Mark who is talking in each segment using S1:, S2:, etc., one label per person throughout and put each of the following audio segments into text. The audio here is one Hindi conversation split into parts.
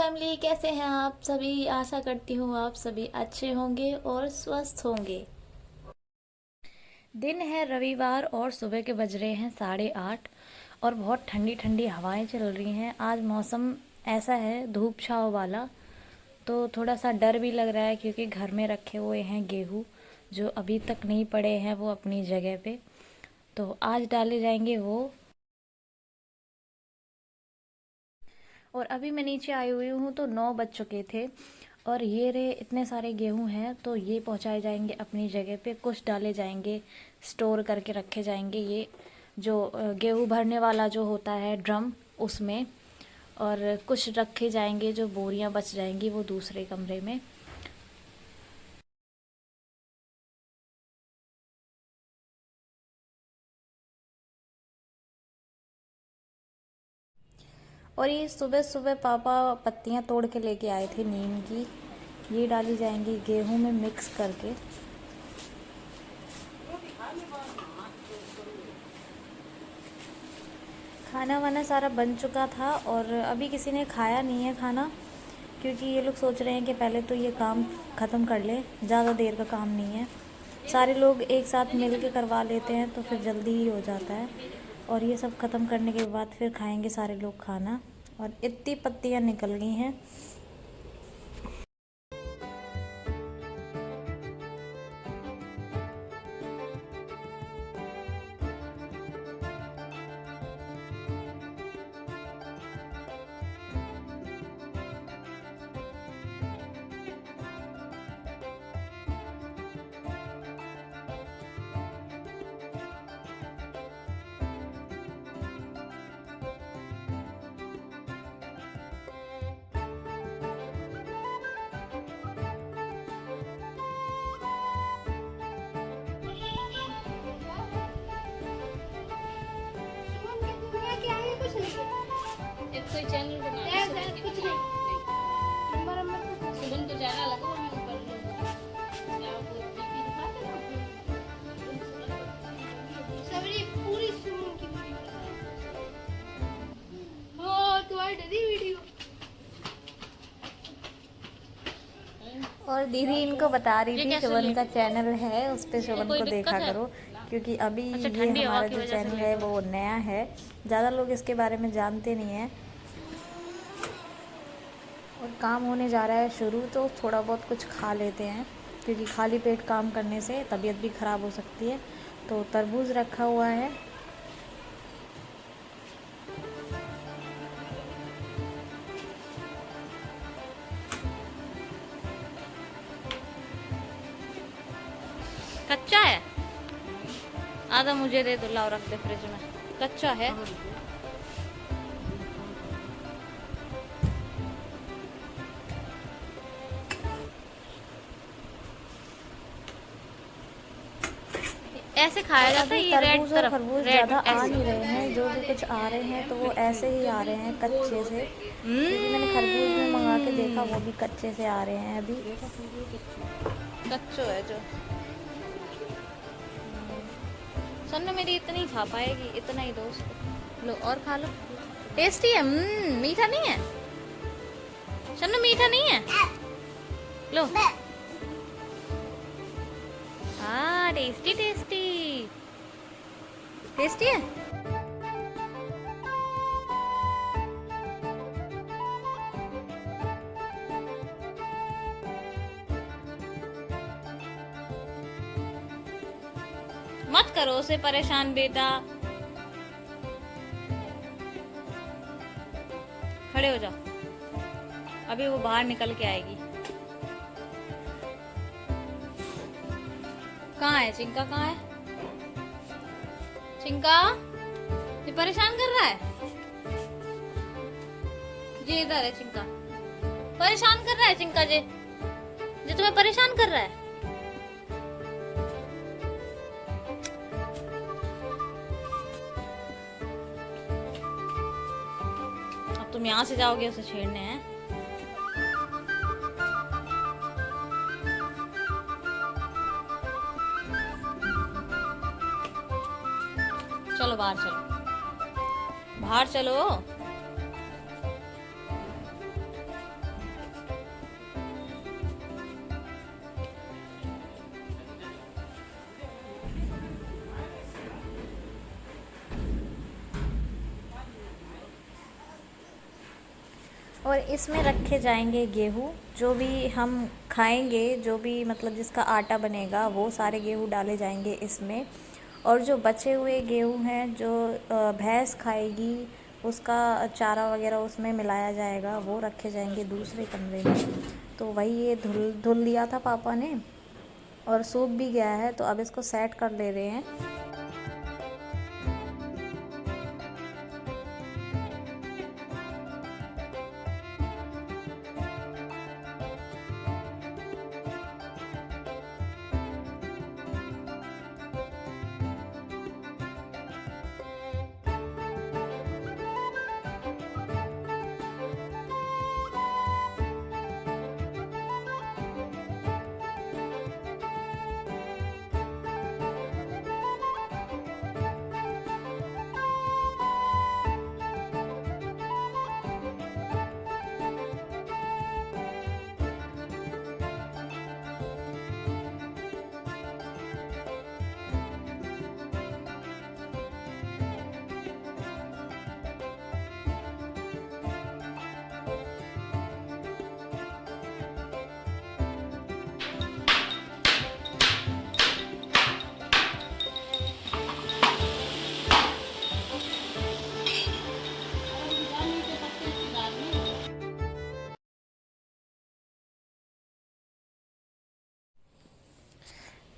S1: फैमिली, कैसे हैं आप सभी। आशा करती हूँ आप सभी अच्छे होंगे और स्वस्थ होंगे। दिन है रविवार और सुबह के बज रहे हैं 8:30 और बहुत ठंडी ठंडी हवाएं चल रही हैं। आज मौसम ऐसा है धूप छाँव वाला, तो थोड़ा सा डर भी लग रहा है क्योंकि घर में रखे हुए हैं गेहूँ जो अभी तक नहीं पड़े हैं वो अपनी जगह पे, तो आज डाले जाएंगे वो। और अभी मैं नीचे आई हुई हूँ तो 9 बज चुके थे और ये रहे इतने सारे गेहूं हैं, तो ये पहुँचाए जाएंगे अपनी जगह पे। कुछ डाले जाएंगे, स्टोर करके रखे जाएंगे ये जो गेहूं भरने वाला जो होता है ड्रम उसमें, और कुछ रखे जाएंगे जो बोरियां बच जाएंगी वो दूसरे कमरे में। और ये सुबह सुबह पापा पत्तियां तोड़ के लेके आए थे नीम की, ये डाली जाएंगी गेहूं में मिक्स करके। खाना वाना सारा बन चुका था और अभी किसी ने खाया नहीं है खाना, क्योंकि ये लोग सोच रहे हैं कि पहले तो ये काम ख़त्म कर ले, ज़्यादा देर का काम नहीं है। सारे लोग एक साथ मिल के करवा लेते हैं तो फिर जल्दी ही हो जाता है, और ये सब ख़त्म करने के बाद फिर खाएंगे सारे लोग खाना। और इतनी पत्तियाँ निकल गई हैं।
S2: एक कोई चैनल बना दे, कुछ नहीं नंबर नंबर सुबह तो जाना लगा मैं ऊपर क्या आपको टीवी दिखाते ना सबरी पूरी सुबह की वीडियो हां तुम्हारी डरी वीडियो।
S1: और दीदी इनको बता रही थी शुभन का चैनल है, उस पर शुभन को देखा करो, क्योंकि अभी ये हमारा जो चैनल है वो नया है, ज़्यादा लोग इसके बारे में जानते नहीं हैं और काम होने जा रहा है शुरू, तो थोड़ा बहुत कुछ खा लेते हैं क्योंकि खाली पेट काम करने से तबीयत भी ख़राब हो सकती है। तो तरबूज रखा हुआ है। कच्चा है, आधा मुझे दे दो, लाओ रख दे फ्रिज में, कच्चा है। ऐसे खाया जाता है ये रेड तरफ, खरबूज ज़्यादा आ नहीं रहे हैं, जो भी कुछ आ रहे हैं तो वो ऐसे ही आ रहे हैं कच्चे से, क्योंकि मैंने खरबूज में मंगा के देखा वो भी कच्चे से आ रहे हैं अभी। कच्चो है जो सन्नू मेरी इतनी खा पाएगी, इतना ही दो उसको, लो और खा लो। टेस्टी है, मीठा नहीं है सन्नू, मीठा नहीं है, लो। हाँ टेस्टी टेस्टी टेस्टी है। मत करो उसे परेशान बेटा, खड़े हो जाओ, अभी वो बाहर निकल के आएगी। कहाँ है चिंका, कहाँ है चिंका, ये परेशान कर रहा है, ये इधर है चिंका, परेशान कर रहा है चिंका जे, जो तुम्हें परेशान कर रहा है। अब तुम यहाँ से जाओगे उसे छेड़ने हैं। चलो बाहर चलो, बाहर चलो। और इसमें रखे जाएंगे गेहूँ, जो भी हम खाएंगे, जो भी मतलब जिसका आटा बनेगा वो सारे गेहूँ डाले जाएंगे इसमें। और जो बचे हुए गेहूँ हैं जो भैंस खाएगी, उसका चारा वगैरह उसमें मिलाया जाएगा, वो रखे जाएंगे दूसरे कमरे में। तो वही ये धुल धुल दिया था पापा ने और सूख भी गया है, तो अब इसको सेट कर ले रहे हैं।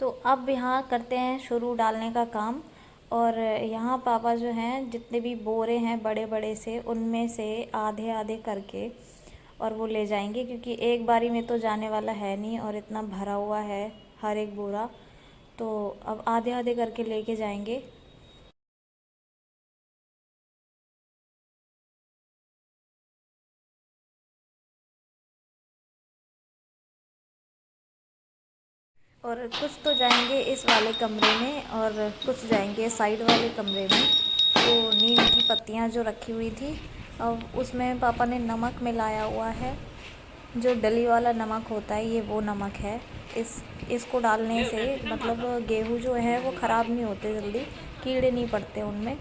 S1: तो अब यहाँ करते हैं शुरू डालने का काम। और यहाँ पापा जो हैं जितने भी बोरे हैं बड़े बड़े से, उनमें से आधे आधे करके और वो ले जाएंगे, क्योंकि एक बारी में तो जाने वाला है नहीं और इतना भरा हुआ है हर एक बोरा। तो अब आधे आधे करके लेके जाएंगे। और कुछ तो जाएंगे इस वाले कमरे में और कुछ जाएंगे साइड वाले कमरे में। तो नीम की पत्तियाँ जो रखी हुई थी, अब उसमें पापा ने नमक मिलाया हुआ है, जो डली वाला नमक होता है, ये वो नमक है। इसको डालने से मतलब गेहूँ जो है वो ख़राब नहीं होते जल्दी, कीड़े नहीं पड़ते उनमें।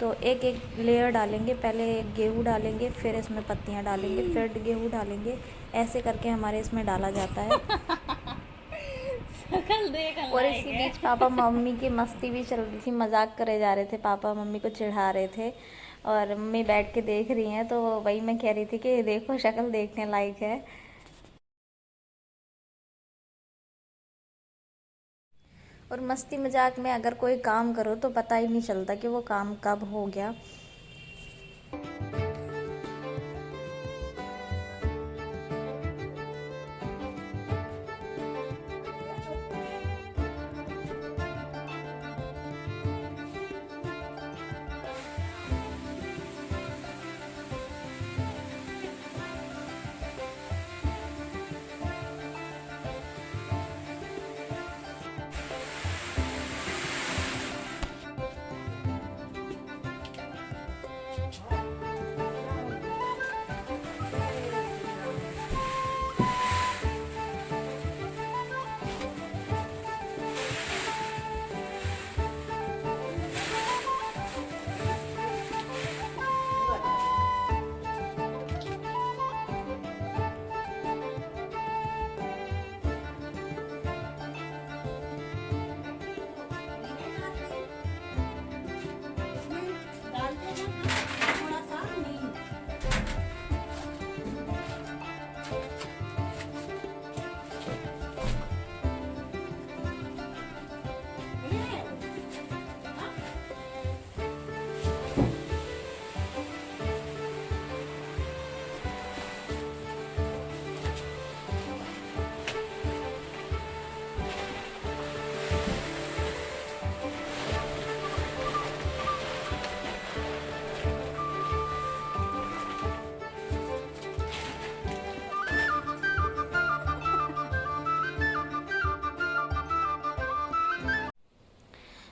S1: तो एक एक लेयर डालेंगे, पहले गेहूँ डालेंगे, फिर इसमें पत्तियाँ डालेंगे, फिर गेहूँ डालेंगे, ऐसे करके हमारे इसमें डाला जाता है। और इसी बीच पापा मम्मी की मस्ती भी चल रही थी, मजाक करे जा रहे थे, पापा मम्मी को चिढ़ा रहे थे और मम्मी बैठ के देख रही हैं। तो वही मैं कह रही थी कि देखो शक्ल देखने लायक है। और मस्ती मजाक में अगर कोई काम करो तो पता ही नहीं चलता कि वो काम कब हो गया।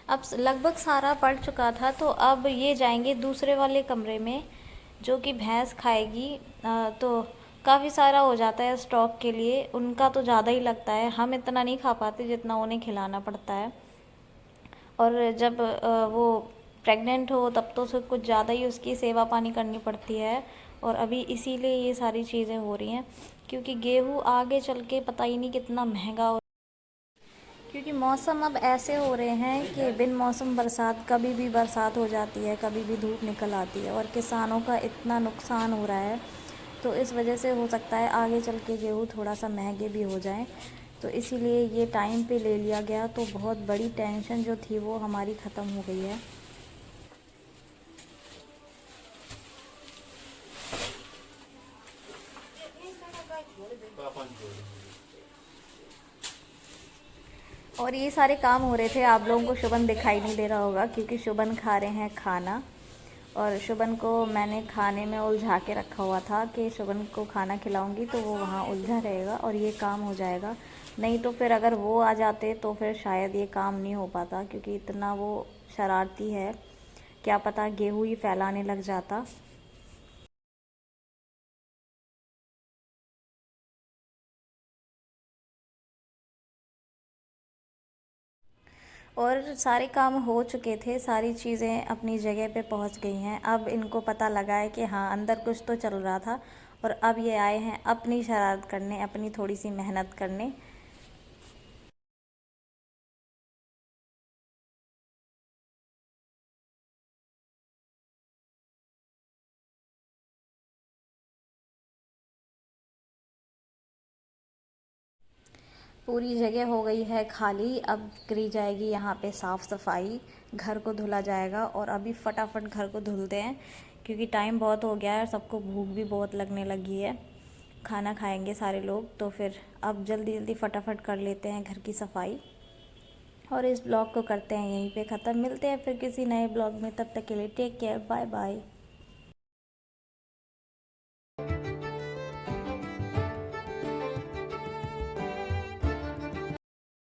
S1: अब लगभग सारा पड़ चुका था, तो अब ये जाएंगे दूसरे वाले कमरे में जो कि भैंस खाएगी। तो काफ़ी सारा हो जाता है स्टॉक के लिए, उनका तो ज़्यादा ही लगता है, हम इतना नहीं खा पाते जितना उन्हें खिलाना पड़ता है। और जब वो प्रेग्नेंट हो तब तो उसे कुछ ज़्यादा ही उसकी सेवा पानी करनी पड़ती है। और अभी इसीलिए ये सारी चीज़ें हो रही हैं, क्योंकि गेहूँ आगे चल के पता ही नहीं कितना महंगा हो, क्योंकि मौसम अब ऐसे हो रहे हैं कि बिन मौसम बरसात, कभी भी बरसात हो जाती है, कभी भी धूप निकल आती है और किसानों का इतना नुकसान हो रहा है। तो इस वजह से हो सकता है आगे चल के गेहूँ थोड़ा सा महंगे भी हो जाएं। तो इसीलिए ये टाइम पे ले लिया गया, तो बहुत बड़ी टेंशन जो थी वो हमारी ख़त्म हो गई है। और ये सारे काम हो रहे थे, आप लोगों को शुभन दिखाई नहीं दे रहा होगा क्योंकि शुभन खा रहे हैं खाना। और शुभन को मैंने खाने में उलझा के रखा हुआ था कि शुभन को खाना खिलाऊंगी तो वो वहाँ उलझा रहेगा और ये काम हो जाएगा। नहीं तो फिर अगर वो आ जाते तो फिर शायद ये काम नहीं हो पाता, क्योंकि इतना वो शरारती है, क्या पता गेहूँ ही फैलाने लग जाता। और सारे काम हो चुके थे, सारी चीज़ें अपनी जगह पे पहुंच गई हैं। अब इनको पता लगा है कि हाँ अंदर कुछ तो चल रहा था, और अब ये आए हैं अपनी शरारत करने, अपनी थोड़ी सी मेहनत करने। पूरी जगह हो गई है खाली, अब करी जाएगी यहाँ पे साफ़ सफाई, घर को धुला जाएगा। और अभी फटाफट घर को धुलते हैं क्योंकि टाइम बहुत हो गया है, सबको भूख भी बहुत लगने लगी है, खाना खाएंगे सारे लोग। तो फिर अब जल्दी जल्दी फटाफट कर लेते हैं घर की सफाई, और इस ब्लॉग को करते हैं यहीं पे ख़त्म। मिलते हैं फिर किसी नए ब्लॉग में, तब तक के लिए टेक केयर, बाय बाय।